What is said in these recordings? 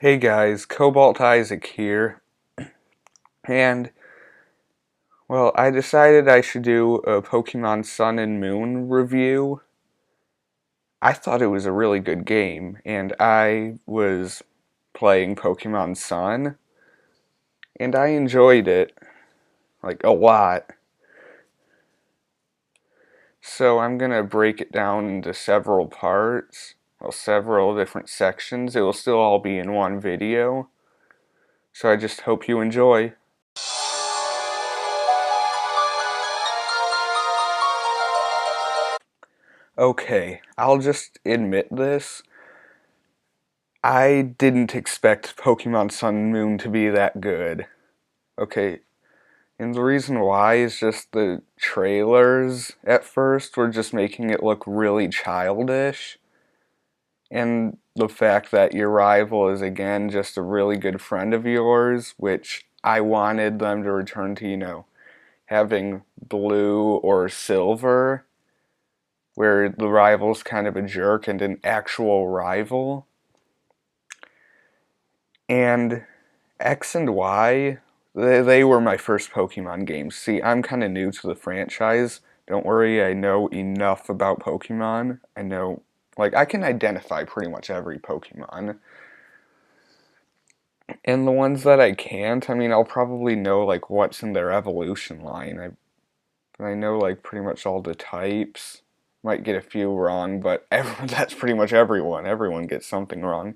Hey guys, Cobalt Isaac here, and well, I decided I should do a Pokemon Sun and Moon review. I thought it was a really good game, and I was playing Pokemon Sun, and I enjoyed it, like, a lot. So I'm gonna break it down into several parts, well, several different sections. It will still all be in one video, so I just hope you enjoy. Okay, I'll just admit this. I didn't expect Pokemon Sun and Moon to be that good. Okay, and the reason why is just the trailers at first were just making it look really childish. And the fact that your rival is again just a really good friend of yours, which I wanted them to return to, having blue or silver, where the rival's kind of a jerk and an actual rival. And X and Y, they were my first Pokemon games. See, I'm kind of new to the franchise. Don't worry, I know enough about Pokemon. I know, like, I can identify pretty much every Pokemon. And the ones that I can't, I mean, I'll probably know, like, what's in their evolution line. I know, like, pretty much all the types. Might get a few wrong, but that's pretty much everyone. Everyone gets something wrong.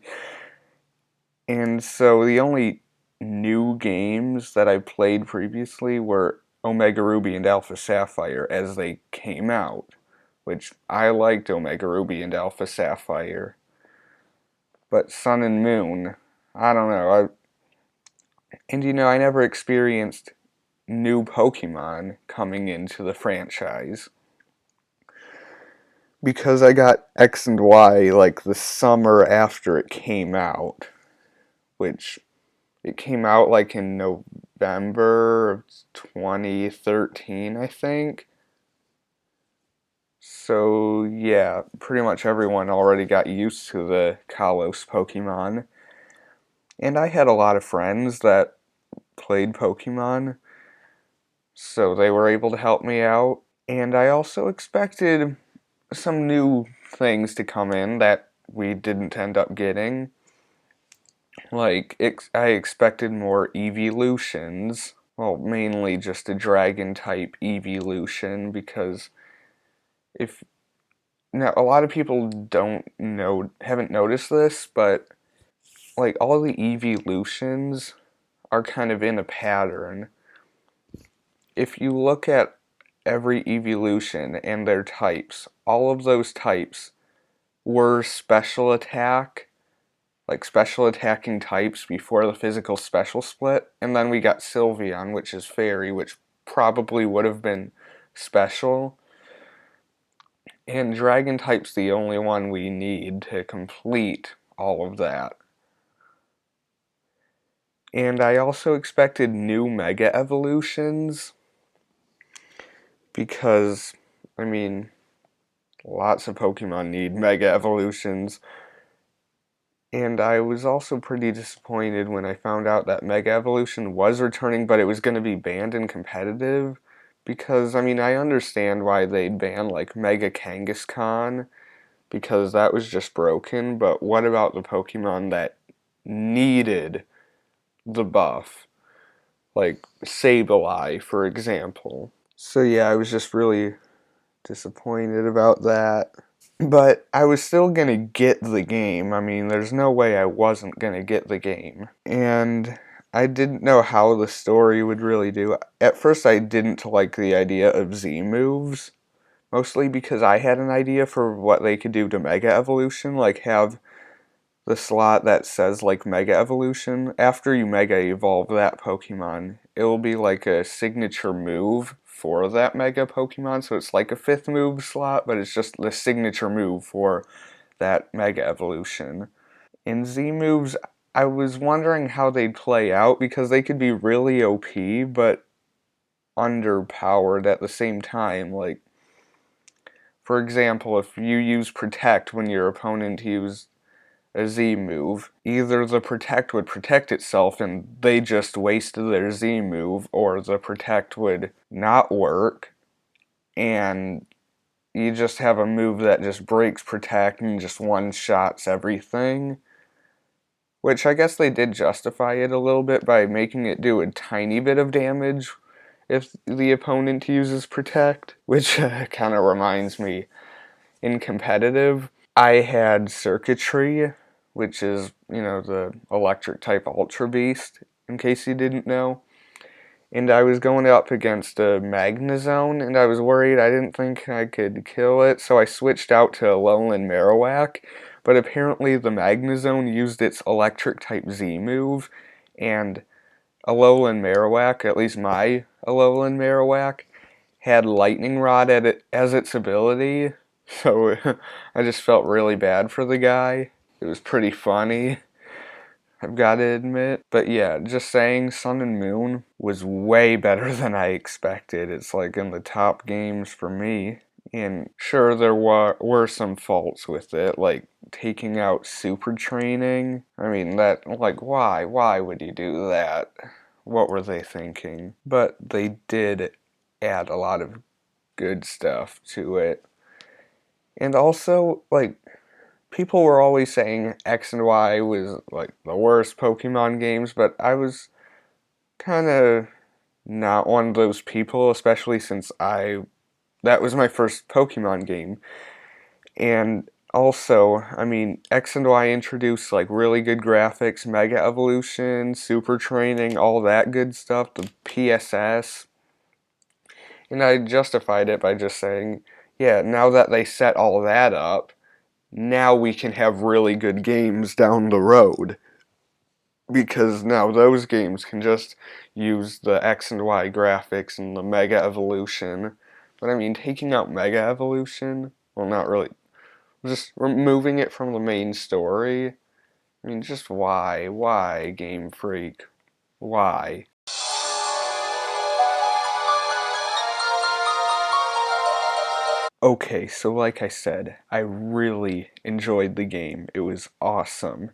And so the only new games that I played previously were Omega Ruby and Alpha Sapphire as they came out, which I liked Omega Ruby and Alpha Sapphire. But Sun and Moon, I don't know. I never experienced new Pokemon coming into the franchise because I got X and Y like the summer after it came out, which it came out like in November of 2013, I think. So, yeah, pretty much everyone already got used to the Kalos Pokemon. And I had a lot of friends that played Pokemon, so they were able to help me out. And I also expected some new things to come in that we didn't end up getting. Like, I expected more evolutions. Well, mainly just a dragon type evolution because if now a lot of people haven't noticed this, but like all the evolutions are kind of in a pattern. If you look at every evolution and their types, all of those types were special attacking types before the physical special split, and then we got Sylveon, which is fairy, which probably would have been special. And Dragon type's the only one we need to complete all of that. And I also expected new Mega Evolutions because, I mean, lots of Pokemon need Mega Evolutions. And I was also pretty disappointed when I found out that Mega Evolution was returning, but it was going to be banned in competitive. Because, I mean, I understand why they'd ban, like, Mega Kangaskhan, because that was just broken, but what about the Pokemon that needed the buff? Like Sableye, for example. So yeah, I was just really disappointed about that. But I was still gonna get the game. I mean, there's no way I wasn't gonna get the game. And I didn't know how the story would really do. At first, I didn't like the idea of Z moves, mostly because I had an idea for what they could do to Mega Evolution, like have the slot that says like Mega Evolution. After you Mega Evolve that Pokemon, it will be like a signature move for that Mega Pokemon, so it's like a 5th move slot, but it's just the signature move for that Mega Evolution. In Z moves, I was wondering how they'd play out because they could be really OP, but underpowered at the same time. Like, for example, if you use Protect when your opponent used a Z move. Either the Protect would protect itself and they just wasted their Z move, or the Protect would not work and you just have a move that just breaks Protect and just one-shots everything. Which I guess they did justify it a little bit by making it do a tiny bit of damage if the opponent uses Protect, which kind of reminds me, in competitive, I had Circuitry, which is, the electric type Ultra Beast, in case you didn't know. And I was going up against a Magnezone, and I was worried. I didn't think I could kill it, so I switched out to Alolan Marowak. But apparently the Magnezone used its electric type Z move, and Alolan Marowak, at least my Alolan Marowak, had Lightning Rod as its ability, so I just felt really bad for the guy. It was pretty funny, I've got to admit. But yeah, just saying Sun and Moon was way better than I expected. It's like in the top games for me. And sure, there were some faults with it, like taking out super training. I mean, why would you do that? What were they thinking? But they did add a lot of good stuff to it. And also, people were always saying X and Y was, the worst Pokemon games, but I was kind of not one of those people, especially since that was my first Pokemon game. And also, I mean, X and Y introduced, really good graphics, Mega Evolution, Super Training, all that good stuff, the PSS. And I justified it by just saying, yeah, now that they set all that up, now we can have really good games down the road. Because now those games can just use the X and Y graphics and the Mega Evolution. But I mean, taking out Mega Evolution, well, not really, just removing it from the main story. I mean, just why? Why, Game Freak? Why? Okay, so like I said, I really enjoyed the game. It was awesome.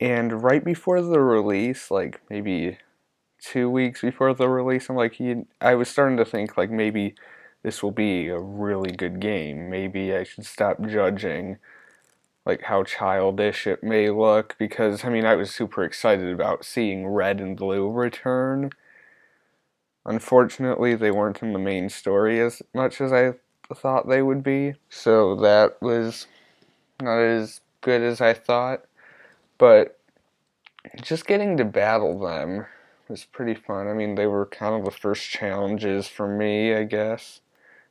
And right before the release, maybe 2 weeks before the release, I was starting to think maybe this will be a really good game. Maybe I should stop judging how childish it may look, because I was super excited about seeing Red and Blue return. Unfortunately, they weren't in the main story as much as I thought they would be, so that was not as good as I thought. But just getting to battle them was pretty fun. I mean, they were kind of the first challenges for me, I guess.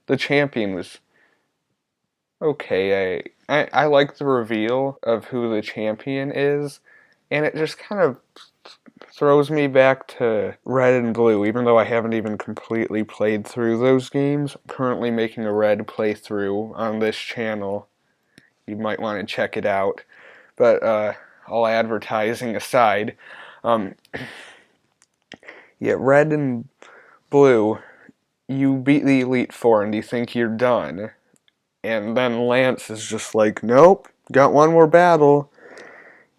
The champion was okay. I like the reveal of who the champion is, and it just kind of throws me back to Red and Blue, even though I haven't even completely played through those games. I'm currently making a Red playthrough on this channel. You might want to check it out. But all advertising aside, um, yeah, Red and Blue, you beat the Elite Four and you think you're done. And then Lance is just like, nope, got one more battle.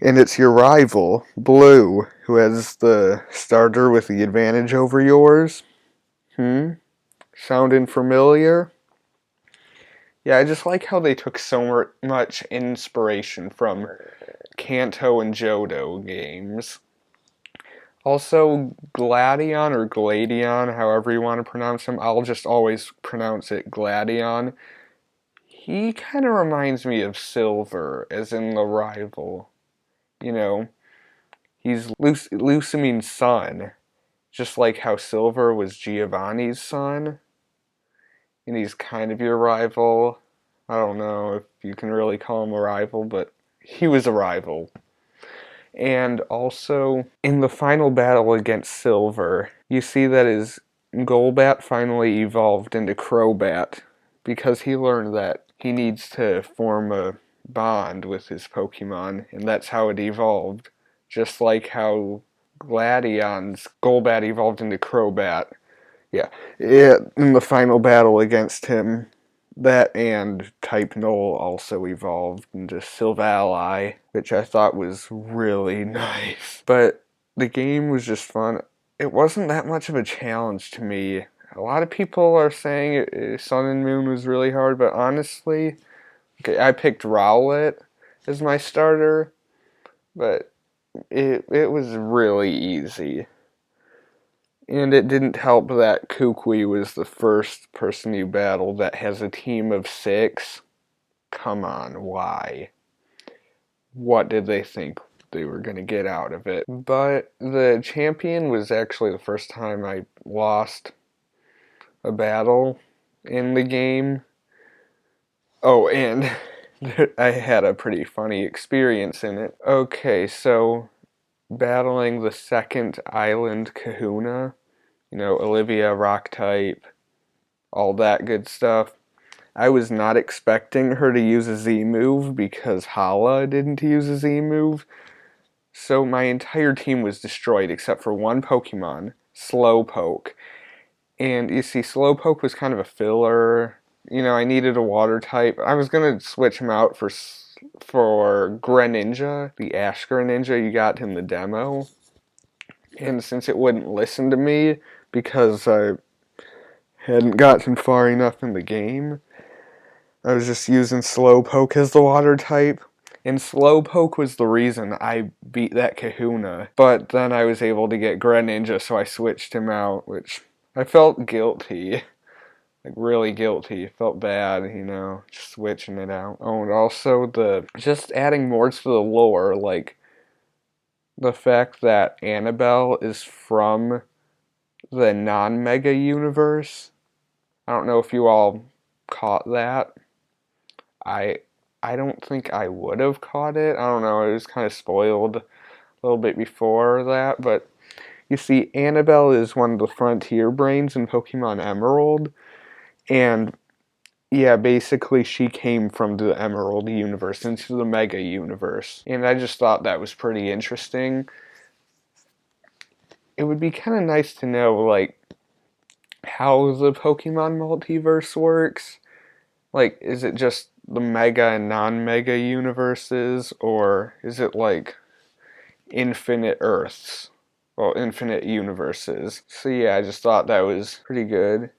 And it's your rival, Blue, who has the starter with the advantage over yours. Sounding familiar? Yeah, I just like how they took so much inspiration from Kanto and Johto games. Also, Gladion or Gladion, however you want to pronounce him, I'll just always pronounce it Gladion. He kind of reminds me of Silver, as in the rival. He's Lucamine's son, just like how Silver was Giovanni's son, and he's kind of your rival. I don't know if you can really call him a rival, but he was a rival. And also, in the final battle against Silver, you see that his Golbat finally evolved into Crobat, because he learned that he needs to form a bond with his Pokemon, and that's how it evolved. Just like how Gladion's Golbat evolved into Crobat. Yeah, in the final battle against him, That and Type Null also evolved into Silvally, which I thought was really nice. But the game was just fun. It wasn't that much of a challenge to me. A lot of people are saying Sun and Moon was really hard, but honestly, okay, I picked Rowlet as my starter, but it was really easy. And it didn't help that Kukui was the first person you battled that has a team of 6. Come on, why? What did they think they were going to get out of it? But the champion was actually the first time I lost a battle in the game. Oh, and I had a pretty funny experience in it. Okay, so battling the second island kahuna, Olivia, rock type, all that good stuff. I was not expecting her to use a Z move because Hala didn't use a Z move. So my entire team was destroyed except for one Pokemon, Slowpoke. And you see, Slowpoke was kind of a filler. I needed a water type. I was going to switch him out for Greninja, the Ash Greninja you got in the demo. And since it wouldn't listen to me because I hadn't gotten far enough in the game, I was just using Slowpoke as the water type. And Slowpoke was the reason I beat that Kahuna. But then I was able to get Greninja, so I switched him out, which I felt guilty. Like, really guilty. Felt bad, just switching it out. Oh, and also just adding more to the lore, like the fact that Annabelle is from the non-Mega universe. I don't know if you all caught that. I don't think I would have caught it. I don't know, it was kind of spoiled a little bit before that, but you see, Annabelle is one of the frontier brains in Pokemon Emerald, and yeah, basically she came from the Emerald universe into the Mega universe, and I just thought that was pretty interesting. It would be kind of nice to know, like, how the Pokemon multiverse works. Like, is it just the Mega and non-Mega universes, or is it like infinite Earths? Well, infinite universes. So yeah, I just thought that was pretty good.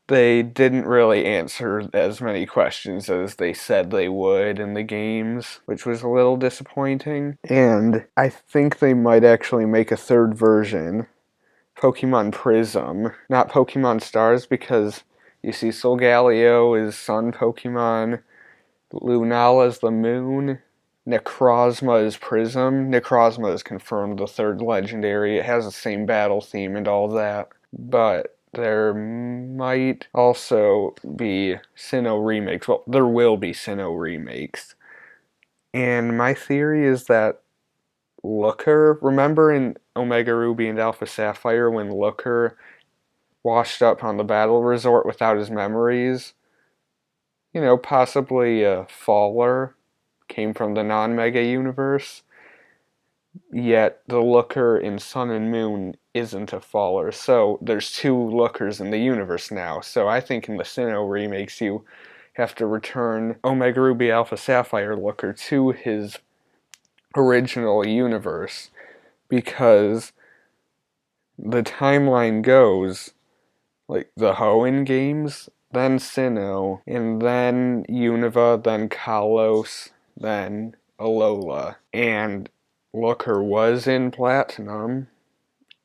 They didn't really answer as many questions as they said they would in the games, which was a little disappointing. And I think they might actually make a third version, Pokemon Prism, not Pokemon Stars, because you see Solgaleo is Sun Pokemon, Lunala is the Moon, Necrozma is Prism. Necrozma is confirmed the third legendary. It has the same battle theme and all that. But there might also be Sinnoh remakes. Well, there will be Sinnoh remakes. And my theory is that Looker, remember in Omega Ruby and Alpha Sapphire when Looker washed up on the battle resort without his memories? Possibly a Faller came from the non-Mega universe, yet the Looker in Sun and Moon isn't a Faller, so there's 2 Lookers in the universe now. So I think in the Sinnoh remakes you have to return Omega Ruby Alpha Sapphire Looker to his original universe, because the timeline goes like the Hoenn games, then Sinnoh, and then Unova, then Kalos, then Alola. And Looker was in Platinum,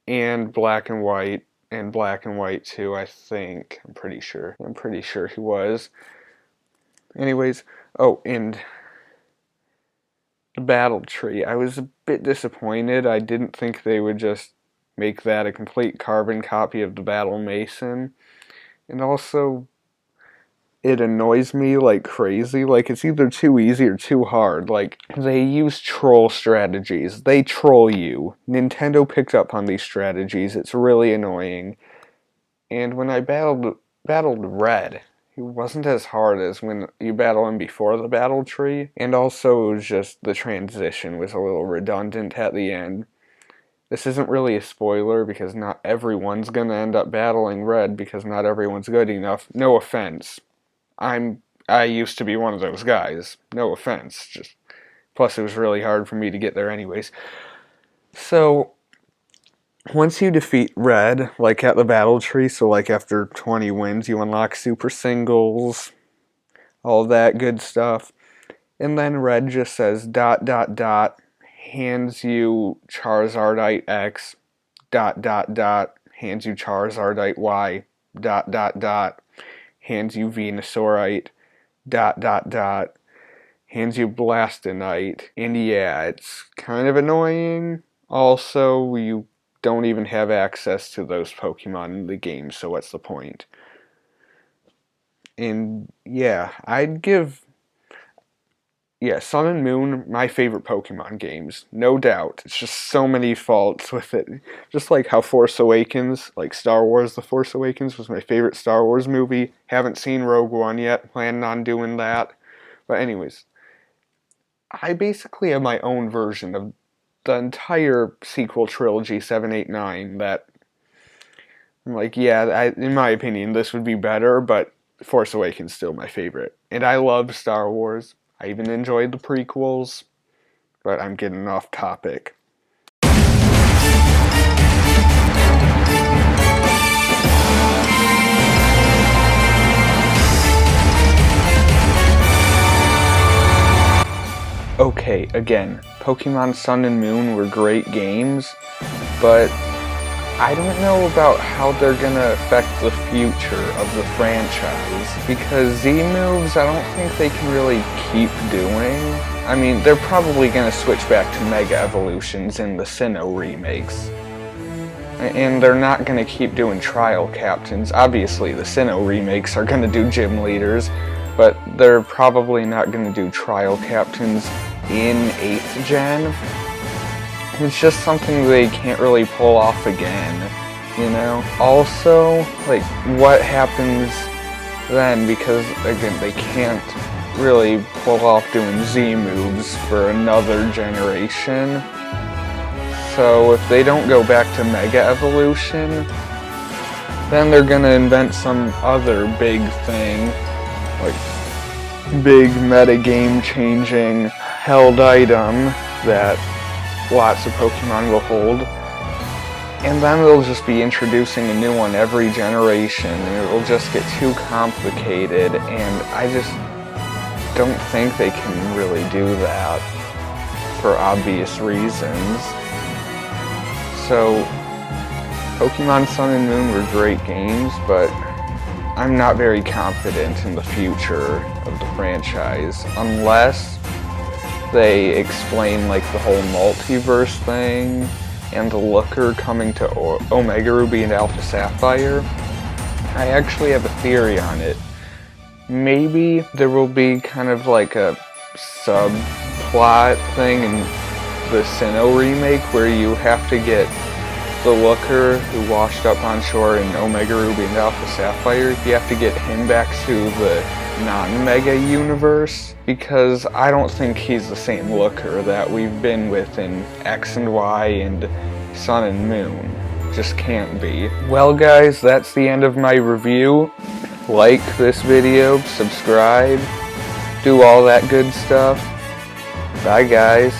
and Black and White 2, I think. I'm pretty sure he was. Anyways, oh, and the Battle Tree. I was a bit disappointed. I didn't think they would just make that a complete carbon copy of the Battle Mason. And also, it annoys me like crazy. Like, it's either too easy or too hard. Like, they use troll strategies. They troll you. Nintendo picked up on these strategies. It's really annoying. And when I battled Red, it wasn't as hard as when you battle him before the Battle Tree. And also, it was just the transition was a little redundant at the end. This isn't really a spoiler because not everyone's gonna end up battling Red because not everyone's good enough. No offense. I used to be one of those guys. No offense. Just plus it was really hard for me to get there anyways. So once you defeat Red, like at the battle tree, so like after 20 wins, you unlock super singles, all that good stuff. And then Red just says ... hands you Charizardite X ... hands you Charizardite Y ... hands you Venusaurite ... hands you Blastonite. And yeah, it's kind of annoying. Also, you don't even have access to those Pokemon in the game, so what's the point? And yeah, I'd give Sun and Moon, my favorite Pokemon games, no doubt. It's just so many faults with it. Just like how Force Awakens, like Star Wars The Force Awakens was my favorite Star Wars movie. Haven't seen Rogue One yet, planning on doing that. But anyways, I basically have my own version of the entire sequel trilogy, 7, 8, 9, that I'm like, yeah, in my opinion, this would be better, but Force Awakens is still my favorite. And I love Star Wars. I even enjoyed the prequels, but I'm getting off topic. Okay, again, Pokemon Sun and Moon were great games, but I don't know about how they're gonna affect the future of the franchise, because Z-moves I don't think they can really keep doing. I mean, they're probably gonna switch back to Mega Evolutions in the Sinnoh remakes. And they're not gonna keep doing Trial Captains. Obviously, the Sinnoh remakes are gonna do Gym Leaders, but they're probably not gonna do Trial Captains in 8th Gen. It's just something they can't really pull off again, you know? Also, like, what happens then? Because, again, they can't really pull off doing Z moves for another generation. So if they don't go back to Mega Evolution, then they're gonna invent some other big thing, like big meta game changing held item that lots of Pokemon will hold, and then they'll just be introducing a new one every generation, and it'll just get too complicated, and I just don't think they can really do that for obvious reasons. So Pokemon Sun and Moon were great games, but I'm not very confident in the future of the franchise unless they explain like the whole multiverse thing and the Looker coming to Omega Ruby and Alpha Sapphire. I actually have a theory on it. Maybe there will be kind of like a subplot thing in the Sinnoh remake where you have to get the Looker who washed up on shore in Omega Ruby and Alpha Sapphire. You have to get him back to the non-Mega universe, because I don't think he's the same Looker that we've been with in X and Y and Sun and Moon. Just can't be. Well guys, that's the end of my review. Like this video, subscribe, do all that good stuff. Bye guys.